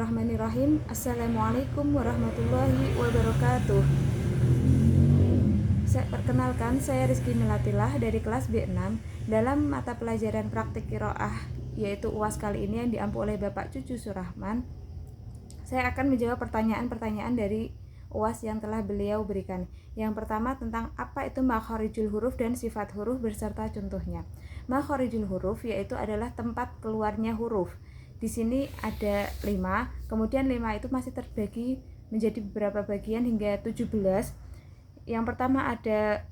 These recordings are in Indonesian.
Bismillahirrahmanirrahim. Assalamualaikum warahmatullahi wabarakatuh. Perkenalkan, saya Rizky Melatilah dari kelas B6 dalam mata pelajaran praktik qiraah yaitu UAS kali ini yang diampu oleh Bapak Cucu Surahman. Saya akan menjawab pertanyaan-pertanyaan dari UAS yang telah beliau berikan. Yang pertama tentang apa itu makharijul huruf dan sifat huruf beserta contohnya. Makharijul huruf yaitu adalah tempat keluarnya huruf. Di sini ada 5, kemudian 5 itu masih terbagi menjadi beberapa bagian hingga 17. Yang pertama ada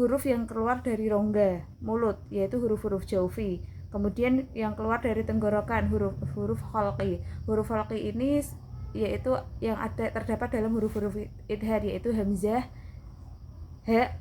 huruf yang keluar dari rongga mulut, yaitu huruf-huruf jaufi. Kemudian yang keluar dari tenggorokan, huruf khalqi. Huruf khalqi ini yaitu yang terdapat dalam huruf-huruf idhar, yaitu hamzah, ha,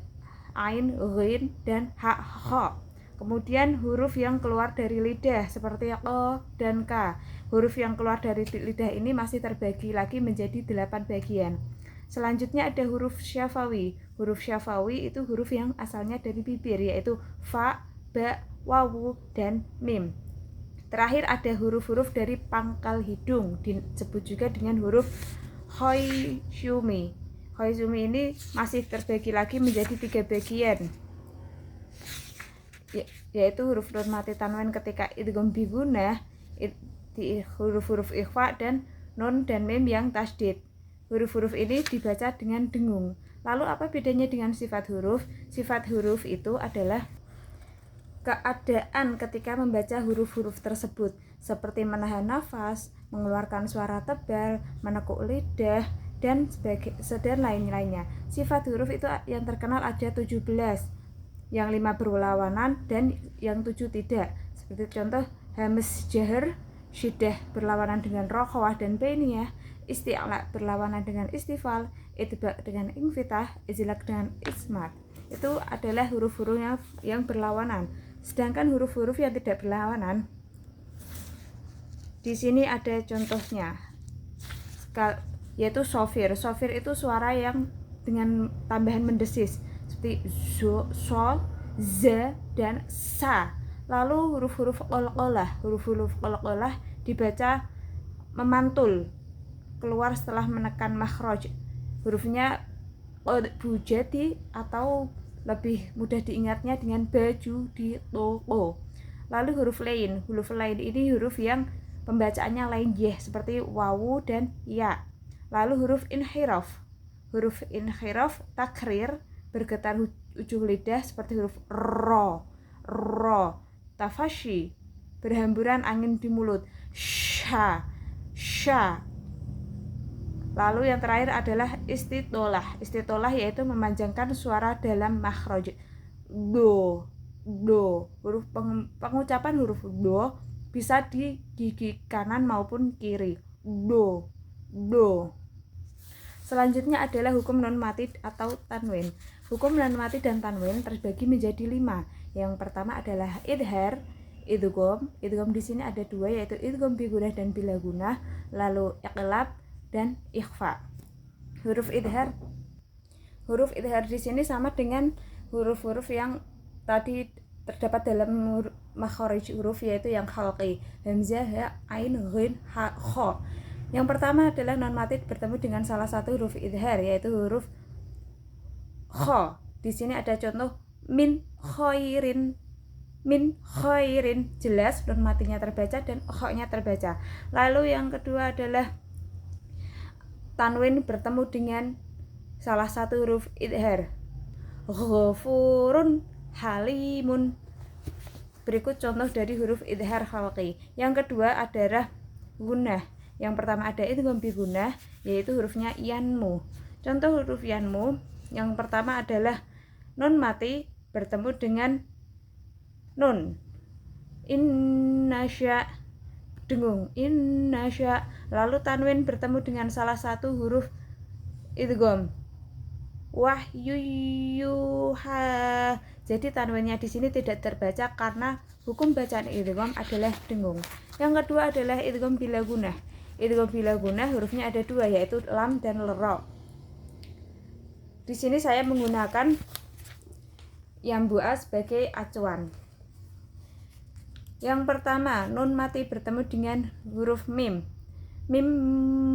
ain, ghin, dan ha, kha. Kemudian huruf yang keluar dari lidah seperti q dan k. Huruf yang keluar dari lidah ini masih terbagi lagi menjadi 8 bagian. Selanjutnya ada huruf syafawi. Huruf syafawi itu huruf yang asalnya dari bibir, yaitu fa, ba, wawu, dan mim. Terakhir ada huruf-huruf dari pangkal hidung, disebut juga dengan huruf khoisyumi. Khoisyumi ini masih terbagi lagi menjadi 3 bagian, yaitu huruf nun mati tanwin ketika idgham bi gunnah di huruf-huruf ikhfa, dan nun dan mim yang tasdid. Huruf-huruf ini dibaca dengan dengung. Lalu apa bedanya dengan sifat huruf? Sifat huruf itu adalah keadaan ketika membaca huruf-huruf tersebut, seperti menahan nafas, mengeluarkan suara tebal, menekuk lidah, dan lain-lainnya. Sifat huruf itu yang terkenal ada 17, yang 5 berlawanan dan yang 7 tidak. Seperti contoh hamz jahr, syiddah berlawanan dengan rokhawah dan bainiyah, isti'la berlawanan dengan istifal, itba dengan infitah, izlaq dengan ismat. Itu adalah huruf-huruf yang berlawanan. Sedangkan huruf-huruf yang tidak berlawanan, di sini ada contohnya, yaitu sofir. Sofir itu suara yang dengan tambahan mendesis, seperti zo, sol, za, dan sa. Lalu huruf-huruf qalqalah dibaca memantul keluar setelah menekan makhraj. Hurufnya bujati atau lebih mudah diingatnya dengan baju di toko. Lalu huruf lain ini huruf yang pembacaannya lain yeh, seperti wawu dan ya. Lalu huruf inhiraf takrir, bergetar ujung lidah seperti huruf ro. Tafashi, berhamburan angin di mulut, sha. Lalu yang terakhir adalah istitolah yaitu memanjangkan suara dalam makhraj. Do. Huruf pengucapan huruf do bisa di gigi kanan maupun kiri. Do. Selanjutnya adalah hukum nun mati atau tanwin. Hukum nun mati dan tanwin terbagi menjadi 5. Yang pertama adalah idhar, idgham. Idgham di sini ada 2, yaitu idgham bi gunnah dan bila gunnah. Lalu iqlab dan ikhfa. Huruf idhar di sini sama dengan huruf-huruf yang tadi terdapat dalam makharij huruf, yaitu yang khalqi, hamzah, ha, ain, ghin, ha, kha. Yang pertama adalah nun mati bertemu dengan salah satu huruf idhar, yaitu huruf kha. Di sini ada contoh min khairin, jelas nun matinya terbaca dan kha-nya terbaca. Lalu yang kedua adalah tanwin bertemu dengan salah satu huruf idhar, ghafurun, halimun. Berikut contoh dari huruf idhar khalqi. Yang kedua adalah gunnah. Yang pertama ada idgham bi gunnah, yaitu hurufnya yanmu. Contoh huruf yanmu, yang pertama adalah nun mati bertemu dengan nun, innasya, dengung, innasya. Lalu tanwin bertemu dengan salah satu huruf idgham, wahyuyuha. Jadi tanwinnya di sini tidak terbaca karena hukum bacaan idgham adalah dengung. Yang kedua adalah idgham bila gunnah. Idgham bila gunnah hurufnya ada 2, yaitu lam dan ra. Di sini saya menggunakan yambua sebagai acuan. Yang pertama, nun mati bertemu dengan huruf mim. mim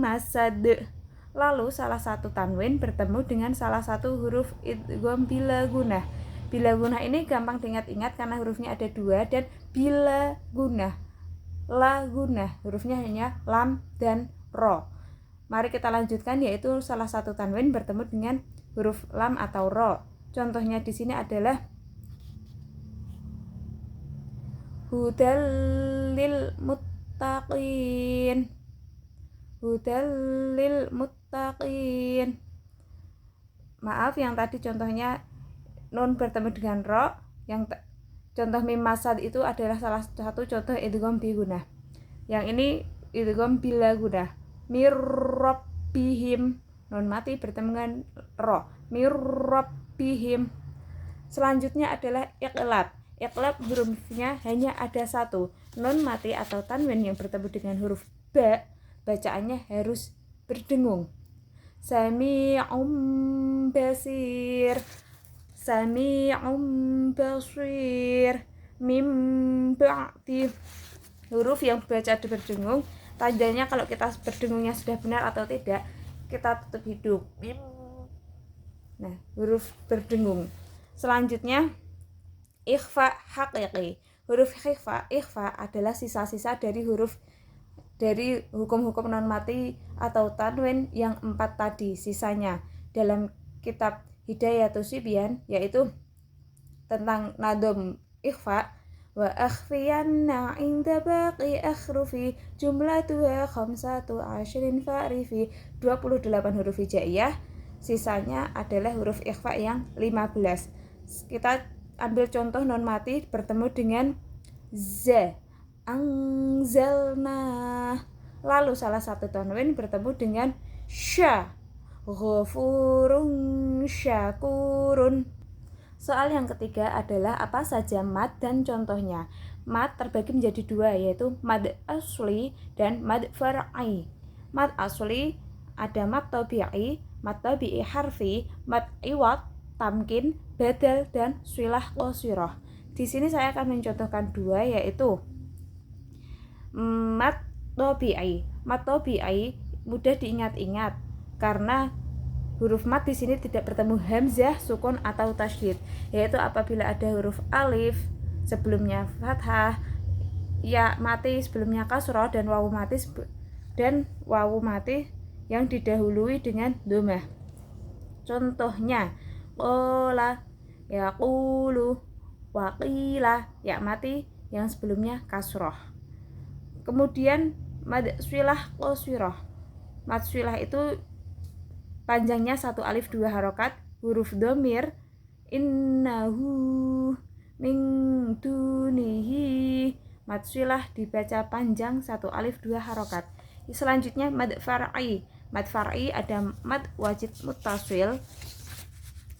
masad. Lalu salah satu tanwin bertemu dengan salah satu huruf idgham bila gunah. Bila gunah ini gampang diingat-ingat karena hurufnya ada 2, dan bila gunah, la gunah, hurufnya hanya lam dan ro. Mari kita lanjutkan, yaitu salah satu tanwin bertemu dengan huruf lam atau ro. Contohnya di sini adalah hudal lil muttaqin. Hudal lil muttaqin. Maaf, yang tadi contohnya nun bertemu dengan ro. Yang contoh mim masad itu adalah salah satu contoh idgham bi gunah. Yang ini idgham bila gunah. Mirrabbihim, nun mati bertemu dengan ro. Mirrabbihim. Selanjutnya adalah iqlab. Iqlab hurufnya hanya ada 1. Nun mati atau tanwin yang bertemu dengan huruf ba, bacaannya harus berdengung. Sami'um basir. Sami'um basir. Mim ba'di. Huruf yang baca berdengung, tandanya kalau kita berdengungnya sudah benar atau tidak, kita tutup hidung. Mim. Nah, huruf berdengung. Selanjutnya ikhfa haqiqi. Huruf ikhfa adalah sisa-sisa dari hukum-hukum non mati atau tanwin yang 4 tadi, sisanya dalam kitab Hidayatus Sibyan, yaitu tentang nadom ikhfa. Wa akhfiyanna inda baqi akhrufi jumlatuha 15 fa'rifi. 28 huruf hijaiyah, sisanya adalah huruf ikhfa yang 15. Kita ambil contoh non mati bertemu dengan za, anzalna. Lalu salah satu tanwin bertemu dengan sya, ghafurun syakurun. Soal yang ketiga adalah apa saja mad dan contohnya. Mad terbagi menjadi 2, yaitu mad asli dan mad far'i. Mad asli ada mad tabi'i, mad tabi'i harfi, mad iwad, tamkin, badal, dan swilah qasirah. Di sini saya akan mencontohkan 2, yaitu mad tabi'i. Mad tabi'i mudah diingat-ingat karena huruf mad di sini tidak bertemu hamzah, sukun atau tasydid, yaitu apabila ada huruf alif sebelumnya fathah, ya mati sebelumnya kasroh, dan wawu mati yang didahului dengan dhammah. Contohnya qala, yaqulu, waqila, ya mati yang sebelumnya kasroh. Kemudian mad swilah qasirah. Mad swilah itu panjangnya 1 alif 2 harokat, huruf dhamir innahu min dunihi. Mad swilah dibaca panjang 1 alif 2 harokat. Selanjutnya mad far'i. Mad far'i ada mad wajib muttasil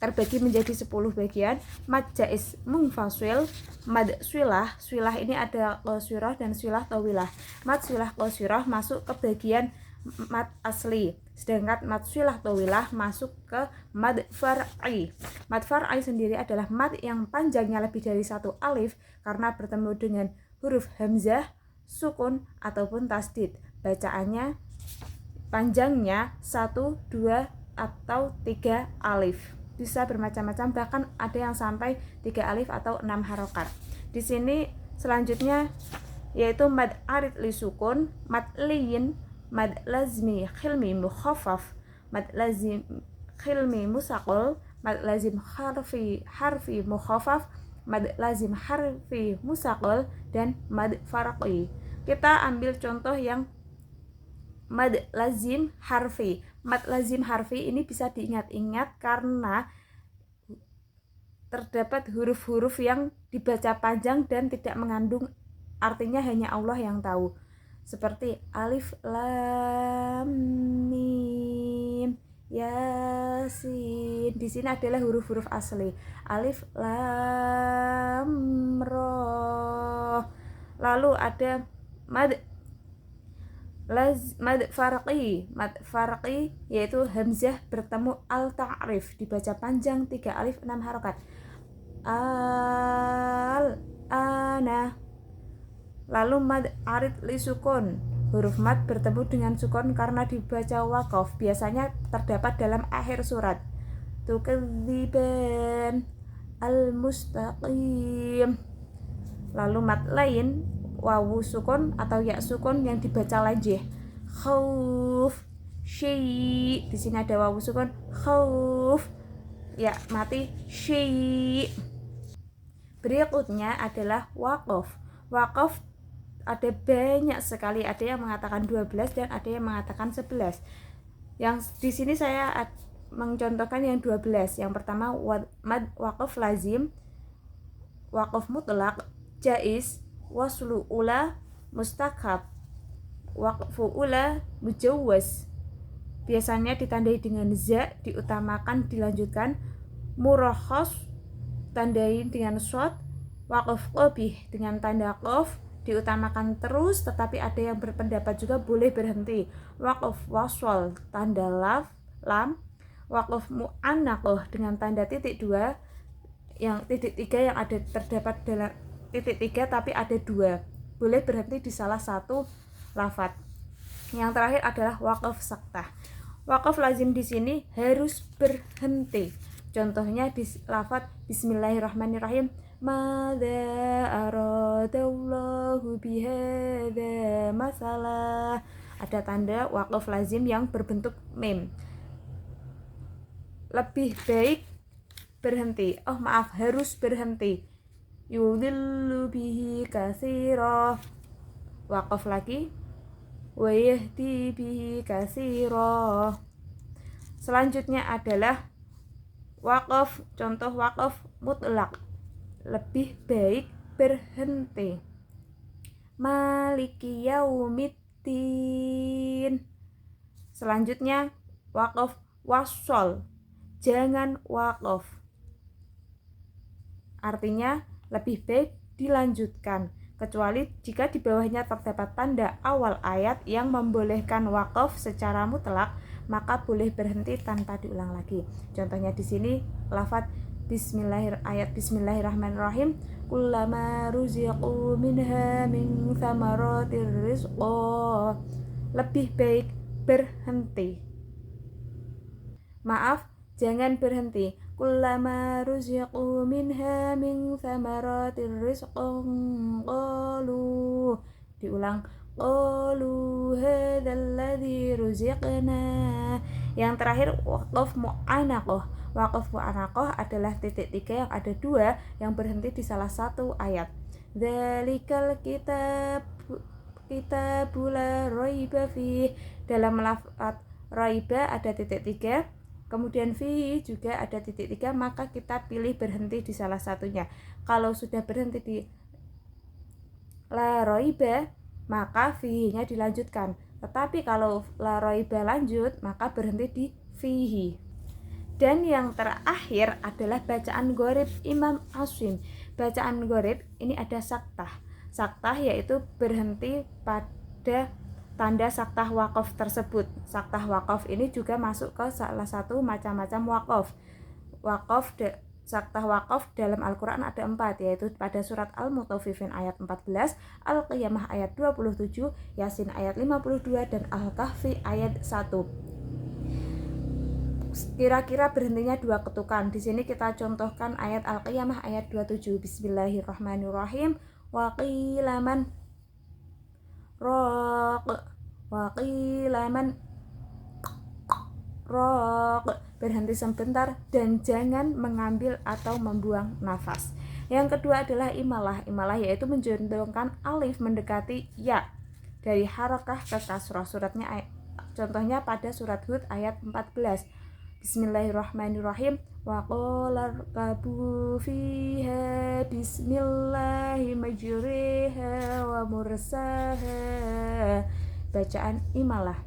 terbagi menjadi 10 bagian, mad jaiz munfasil, mad swilah. Swilah ini ada qasirah dan swilah tawilah. Mad swilah qasirah masuk ke bagian mad asli, sedangkan mad swilah tawilah masuk ke mad far'i. Mad far'i sendiri adalah mad yang panjangnya lebih dari 1 alif karena bertemu dengan huruf hamzah, sukun ataupun tasdid. Bacaannya panjangnya 1, 2 atau 3 alif. Bisa bermacam-macam, bahkan ada yang sampai 3 alif atau 6 harokat. Di sini selanjutnya yaitu mad arid li sukun, mad liyin, mad lazmi khilmi mukhaffaf, mad lazim khilmi musaqal, mad lazim harfi mukhaffaf, mad lazim harfi musaqal, dan mad farqi. Kita ambil contoh yang mad lazim harfi. Mad lazim harfi ini bisa diingat-ingat karena terdapat huruf-huruf yang dibaca panjang dan tidak mengandung artinya, hanya Allah yang tahu. Seperti alif lam mim yasin. Di sini adalah huruf-huruf asli. Alif lam ra. Lalu ada mad farqi. Mad farqi yaitu hamzah bertemu al ta'rif, dibaca panjang 3 alif 6 harokat. Al ana. Lalu mad arid li sukun, Huruf mat bertemu dengan sukun karena dibaca waqaf, biasanya terdapat dalam akhir surat. Tukadziban al-mustaqim. Lalu mat lain wawu sukun atau ya sukun yang dibaca lajih. Khauf syai. Di sini ada wawu sukun khauf. Ya mati syai. Berikutnya adalah waqaf. Waqaf ada banyak sekali, ada yang mengatakan 12 dan ada yang mengatakan 11. Yang di sini saya mencontohkan yang 12. Yang pertama waqaf lazim, waqaf mutlak, jaiz, waslu ula, mustakab, waqfu ula, mujawwaz. Biasanya ditandai dengan za, diutamakan dilanjutkan. Murakhas tandai dengan shad. Waqaf qabih dengan tanda qaf, diutamakan terus, tetapi ada yang berpendapat juga boleh berhenti. Waqaf waswal tanda lam. Waqaf mu'annaqah dengan tanda titik 2, yang titik 3 yang ada terdapat dalam titik 3 tapi ada 2, boleh berhenti di salah satu lafadz. Yang terakhir adalah waqaf saktah. Waqaf lazim di sini harus berhenti. Contohnya di lafadz bismillahirrahmanirrahim, madza aradallahu bihadza masalah. Ada tanda waqaf lazim yang berbentuk mim. Lebih baik berhenti. Harus berhenti. Yudhillu bihi katsira. Waqaf lagi. Wa yahdi bihi katsira. Selanjutnya adalah waqaf, contoh waqaf mutlak. Lebih baik berhenti. Maliki yaumiddin. Selanjutnya waqaf wasol. Jangan waqaf. Artinya lebih baik dilanjutkan, kecuali jika di bawahnya terdapat tanda awal ayat yang membolehkan waqaf secara mutlak, maka boleh berhenti tanpa diulang lagi. Contohnya di sini lafadz Bismillahirrahmanirrahim, kullama ruziqu minha min thamaratir rizqa. Lebih baik berhenti. Maaf, jangan berhenti. Kullama ruziqu minha min thamaratir rizqan qalu. Diulang, qalu hadzal ladzi ruziqna. Yang terakhir waqaf mu'annaqah. Waqaf mu'annaqah adalah titik 3 yang ada 2 yang berhenti di salah satu ayat. Dzalikal kitabul la raiba fi. Dalam lafaz raiba ada titik 3, kemudian fi juga ada titik 3, maka kita pilih berhenti di salah satunya. Kalau sudah berhenti di la raiba, maka fihi-nya dilanjutkan. Tetapi kalau la raiba lanjut, maka berhenti di fihi. Dan yang terakhir adalah bacaan gharib Imam Asim. Bacaan gharib ini ada saktah. Saktah yaitu berhenti pada tanda saktah waqaf tersebut. Saktah waqaf ini juga masuk ke salah satu macam-macam waqaf. Saktah waqaf dalam Al-Quran ada 4, yaitu pada surat Al-Mutaffifin ayat 14, Al-Qiyamah ayat 27, Yasin ayat 52, dan Al-Kahfi ayat 1. Kira-kira berhentinya 2 ketukan. Di sini kita contohkan ayat Al-Qiyamah ayat 27. Bismillahirrahmanirrahim. Waqilaman raq. Waqilaman raq. Berhenti sebentar dan jangan mengambil atau membuang nafas. Yang kedua adalah imalah. Imalah yaitu menjondongkan alif mendekati ya dari harakah ke kasrah. Contohnya pada surat Hud ayat 14. Bismillahirrahmanirrahim. Wa qala rkabu fiha bismillahi majriha wa mursaha. Bacaan imalah,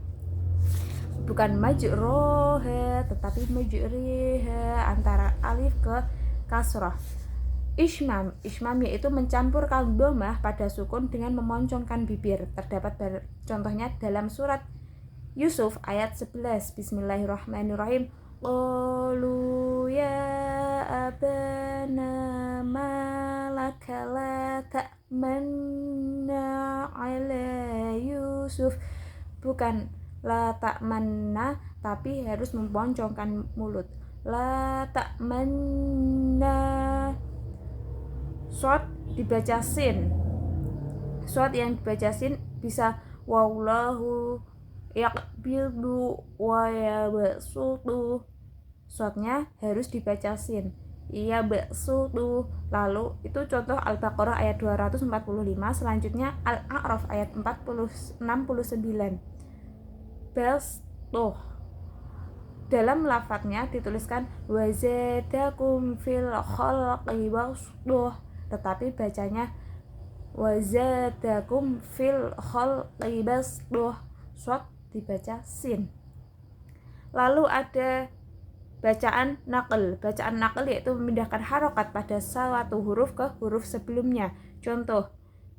bukan majroha tetapi majriha, antara alif ke kasrah. Ismam yaitu mencampurkan dhammah pada sukun dengan memoncongkan bibir. Terdapat contohnya dalam surat Yusuf ayat 11. Bismillahirrahmanirrahim. Qalu ya abana malaka la ta'manna ala Yusuf. Bukan la ta'manna, tapi harus memponcongkan mulut. La ta'manna. Shot dibaca sin. Shot yang dibaca sin bisa wallahu yaqbidu wa yabsutu. Shotnya harus dibaca sin. Iya basutu. Lalu itu contoh Al-Baqarah ayat 245. Selanjutnya Al-A'raf ayat 69. Bastuh. Dalam lafadznya dituliskan wazadakum fil khalqi bastuh, tetapi bacanya wazadakum fil khalqi bastuh. Shot dibaca sin. Lalu ada bacaan naql. Bacaan naql yaitu memindahkan harokat pada suatu huruf ke huruf sebelumnya. Contoh,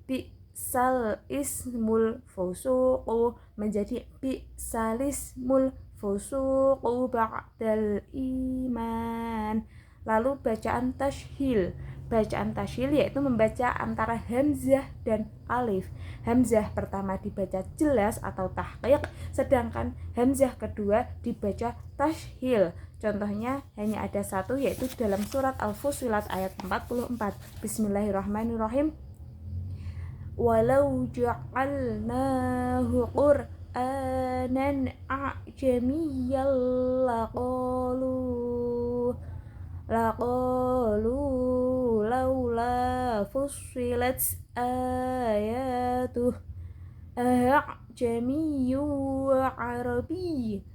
bi'sal ismul fusuqu menjadi bi'sal ismul fusuqu ba'dal iman. Lalu bacaan tashhil. Bacaan tashhil yaitu membaca antara hamzah dan alif. Hamzah pertama dibaca jelas atau tahqiq, sedangkan hamzah kedua dibaca tashhil. Contohnya hanya ada satu, yaitu dalam surat Al-Fussilat ayat 44. Bismillahirrahmanirrahim. Walau ja'alnahu qur'anan a'jamiyyan laqalu laula fussilat ayatuh a'jamiyyu wa arabi.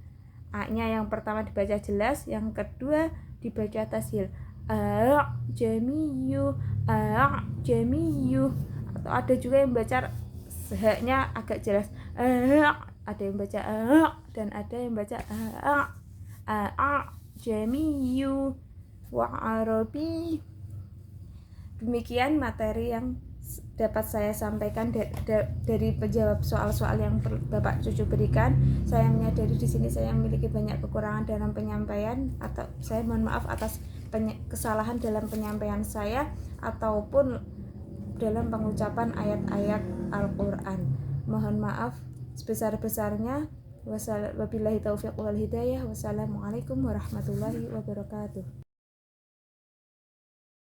A-nya yang pertama dibaca jelas, yang kedua dibaca tashil. A'jamiyyu. Atau ada juga yang baca h-nya agak jelas. Ada yang baca dan ada yang baca a'jamiyyu wa arabi. Demikian materi yang dapat saya sampaikan dari penjawab soal-soal yang Bapak Cucu berikan. Saya menyadari di sini saya memiliki banyak kekurangan dalam penyampaian, atau saya mohon maaf atas kesalahan dalam penyampaian saya ataupun dalam pengucapan ayat-ayat Al-Qur'an. Mohon maaf sebesar-besarnya. Wabillahi taufiq wal hidayah. Wassalamualaikum warahmatullahi wabarakatuh.